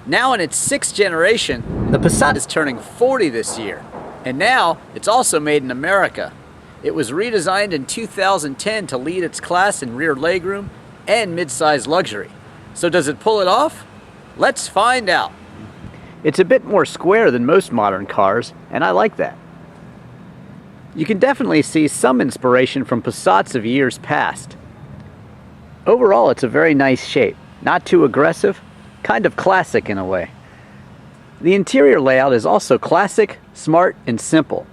Now in its 6th generation, the Passat is turning 40 this year. And now it's also made in America. It was redesigned in 2010 to lead its class in rear legroom and midsize luxury. So does it pull it off? Let's find out. It's a bit more square than most modern cars, and I like that. You can definitely see some inspiration from Passats of years past. Overall, it's a very nice shape. Not too aggressive, kind of classic in a way. The interior layout is also classic, smart, and simple.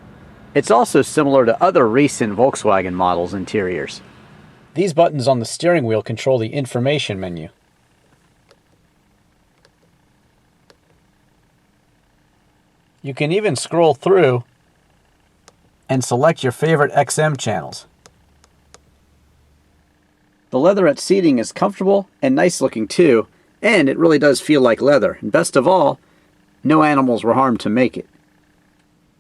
It's also similar to other recent Volkswagen models' interiors. These buttons on the steering wheel control the information menu. You can even scroll through and select your favorite XM channels. The leatherette seating is comfortable and nice looking too, and it really does feel like leather. And best of all, no animals were harmed to make it.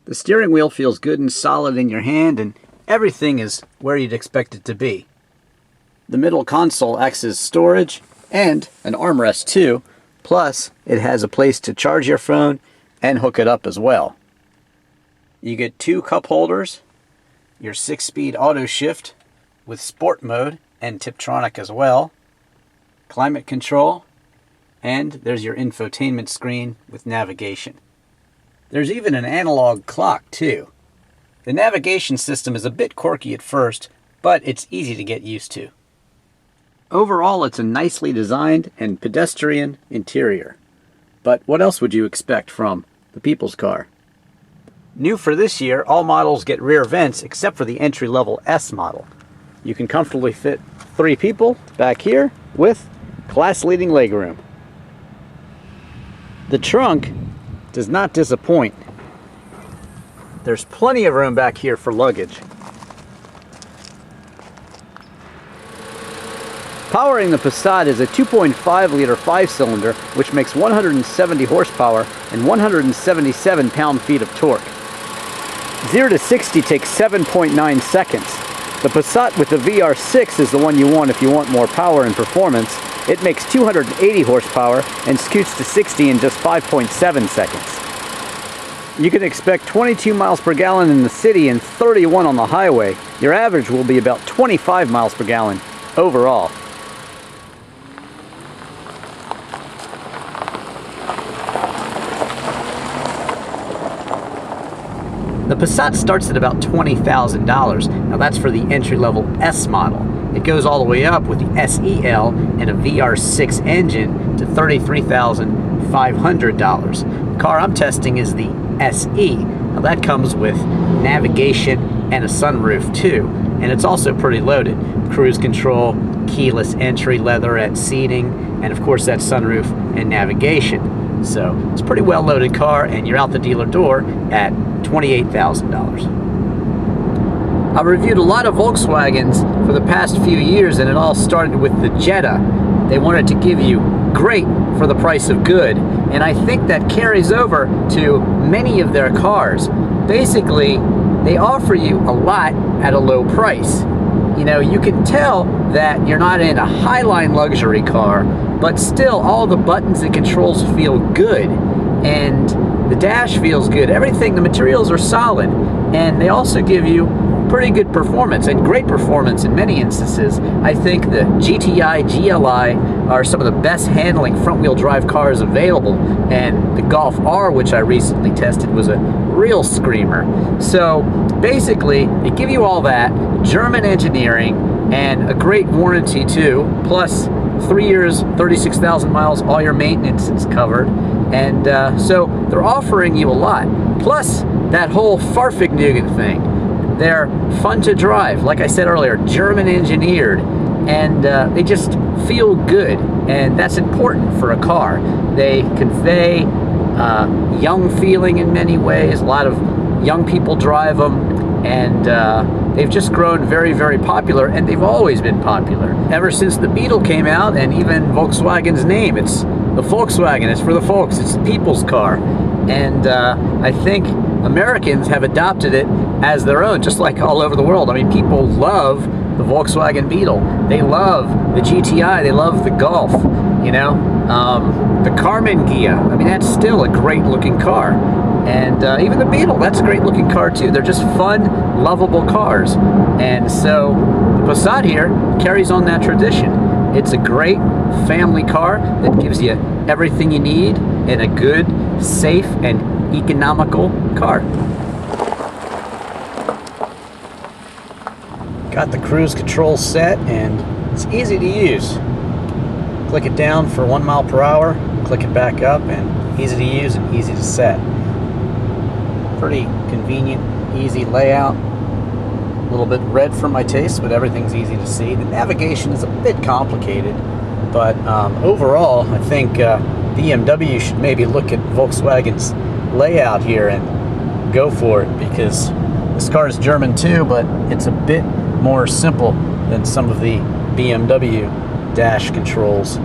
The steering wheel feels good and solid in your hand, and everything is where you'd expect it to be. The middle console acts as storage and an armrest too, plus it has a place to charge your phone and hook it up as well. You get 2 cup holders, your 6-speed auto shift with sport mode and Tiptronic as well, climate control, and there's your infotainment screen with navigation. There's even an analog clock too. The navigation system is a bit quirky at first, but it's easy to get used to. Overall, it's a nicely designed and pedestrian interior. But what else would you expect from the people's car? New for this year, all models get rear vents except for the entry-level S model. You can comfortably fit 3 people back here with class-leading legroom. The trunk does not disappoint. There's plenty of room back here for luggage. Powering the Passat is a 2.5-liter 5-cylinder, which makes 170 horsepower and 177 pound-feet of torque. 0 to 60 takes 7.9 seconds. The Passat with the VR6 is the one you want if you want more power and performance. It makes 280 horsepower and scoots to 60 in just 5.7 seconds. You can expect 22 miles per gallon in the city and 31 on the highway. Your average will be about 25 miles per gallon overall. The Passat starts at about $20,000. Now that's for the entry-level S model. It goes all the way up with the SEL and a VR6 engine to $33,500. The car I'm testing is the SE. Now that comes with navigation and a sunroof too, and it's also pretty loaded. Cruise control, keyless entry, leatherette seating, and of course that sunroof and navigation. So it's a pretty well loaded car, and you're out the dealer door at $28,000. I've reviewed a lot of Volkswagens for the past few years, and it all started with the Jetta. They wanted to give you great for the price of good, and I think that carries over to many of their cars. Basically, they offer you a lot at a low price. You know, you can tell that you're not in a high-line luxury car, but still all the buttons and controls feel good, and the dash feels good. Everything, the materials are solid, and they also give you pretty good performance and great performance in many instances. I think the GTI, GLI are some of the best handling front-wheel drive cars available, and the Golf R, which I recently tested, was a real screamer. So basically, they give you all that, German engineering, and a great warranty too, plus 3 years, 36,000 miles, all your maintenance is covered. And so they're offering you a lot. Plus that whole Fahrvergnügen thing. They're fun to drive, like I said earlier, German engineered, and they just feel good, and that's important for a car. They convey young feeling in many ways. A lot of young people drive them, and they've just grown very, very popular, and they've always been popular. Ever since the Beetle came out, and even Volkswagen's name, it's the Volkswagen, it's for the folks, it's the people's car. And I think Americans have adopted it as their own, just like all over the world. I mean, people love the Volkswagen Beetle. They love the GTI. They love the Golf, you know? The Carmen Ghia, I mean, that's still a great looking car. And even the Beetle, that's a great looking car too. They're just fun, lovable cars. And so the Passat here carries on that tradition. It's a great family car that gives you everything you need in a good, safe, and economical car. Got the cruise control set, and it's easy to use. Click it down for 1 mile per hour, click it back up, and easy to use and easy to set. Pretty convenient, easy layout. A little bit red for my taste, but everything's easy to see. The navigation is a bit complicated, but overall, I think BMW should maybe look at Volkswagen's layout here and go for it, because this car is German too, but it's a bit more simple than some of the BMW dash controls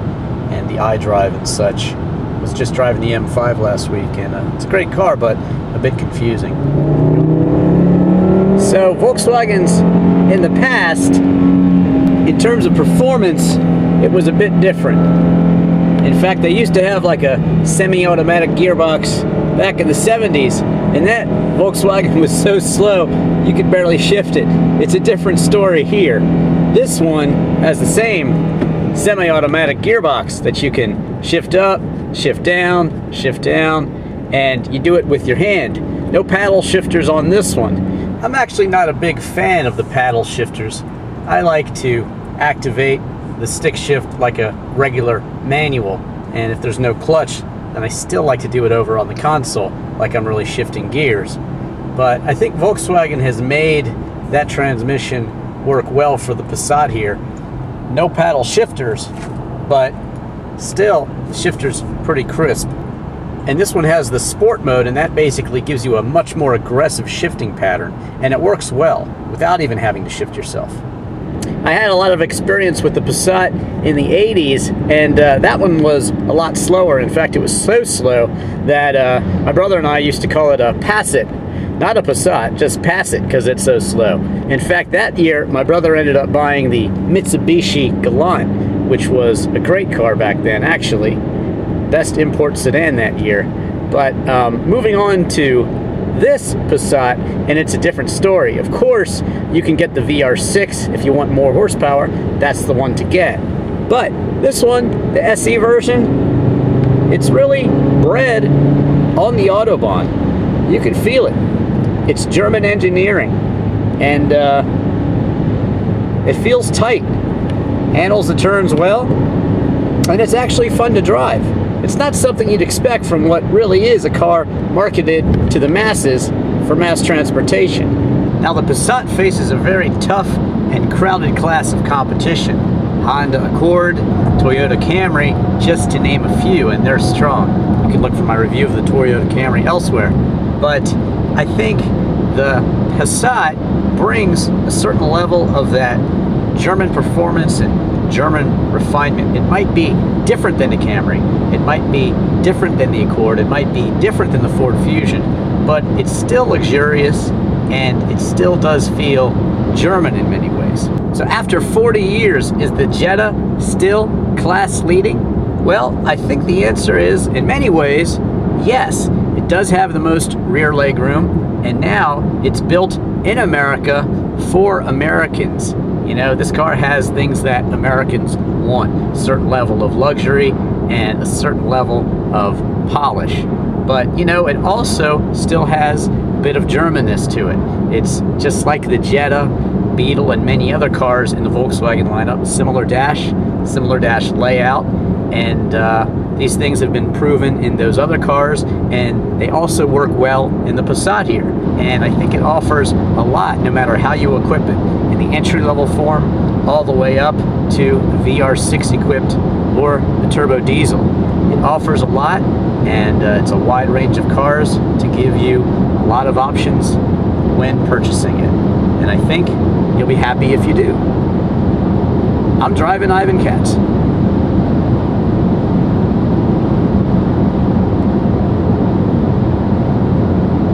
and the iDrive and such. I was just driving the M5 last week, and it's a great car, but a bit confusing. So Volkswagens in the past, in terms of performance, it was a bit different. In fact, they used to have like a semi-automatic gearbox back in the 70s, and that Volkswagen was so slow you could barely shift it. It's a different story here. This one has the same semi-automatic gearbox that you can shift up, shift down, and you do it with your hand. No paddle shifters on this one. I'm actually not a big fan of the paddle shifters. I like to activate the stick shift like a regular manual, and if there's no clutch, then I still like to do it over on the console like I'm really shifting gears. But I think Volkswagen has made that transmission work well for the Passat here. No paddle shifters, but still the shifter's pretty crisp. And this one has the sport mode, and that basically gives you a much more aggressive shifting pattern, and it works well without even having to shift yourself. I had a lot of experience with the Passat in the 80s, and that one was a lot slower. In fact, it was so slow that my brother and I used to call it a Passat. Not a Passat, just Passat, because it's so slow. In fact, that year, my brother ended up buying the Mitsubishi Galant, which was a great car back then, actually. Best import sedan that year. But moving on to this Passat, and it's a different story. Of course, you can get the VR6 if you want more horsepower. That's the one to get. But this one, the SE version, it's really bred on the Autobahn. You can feel it. It's German engineering, and it feels tight, handles the turns well, and it's actually fun to drive. It's not something you'd expect from what really is a car marketed to the masses for mass transportation. Now, the Passat faces a very tough and crowded class of competition. Honda Accord, Toyota Camry, just to name a few, and they're strong. You can look for my review of the Toyota Camry elsewhere. But I think the Passat brings a certain level of that German performance and German refinement. It might be different than the Camry, it might be different than the Accord, it might be different than the Ford Fusion, but it's still luxurious, and it still does feel German in many ways. So after 40 years, is the Jetta still class leading? Well, I think the answer is, in many ways, yes. It does have the most rear legroom, and now it's built in America for Americans. You know, this car has things that Americans want, a certain level of luxury and a certain level of polish. But, you know, it also still has a bit of Germanness to it. It's just like the Jetta, Beetle, and many other cars in the Volkswagen lineup. Similar dash layout, and these things have been proven in those other cars, and they also work well in the Passat here. And I think it offers a lot, no matter how you equip it, in the entry-level form all the way up to VR6 equipped or the turbo diesel. It offers a lot, and it's a wide range of cars to give you a lot of options when purchasing it. And I think you'll be happy if you do. I'm Drivin Ivan Katz.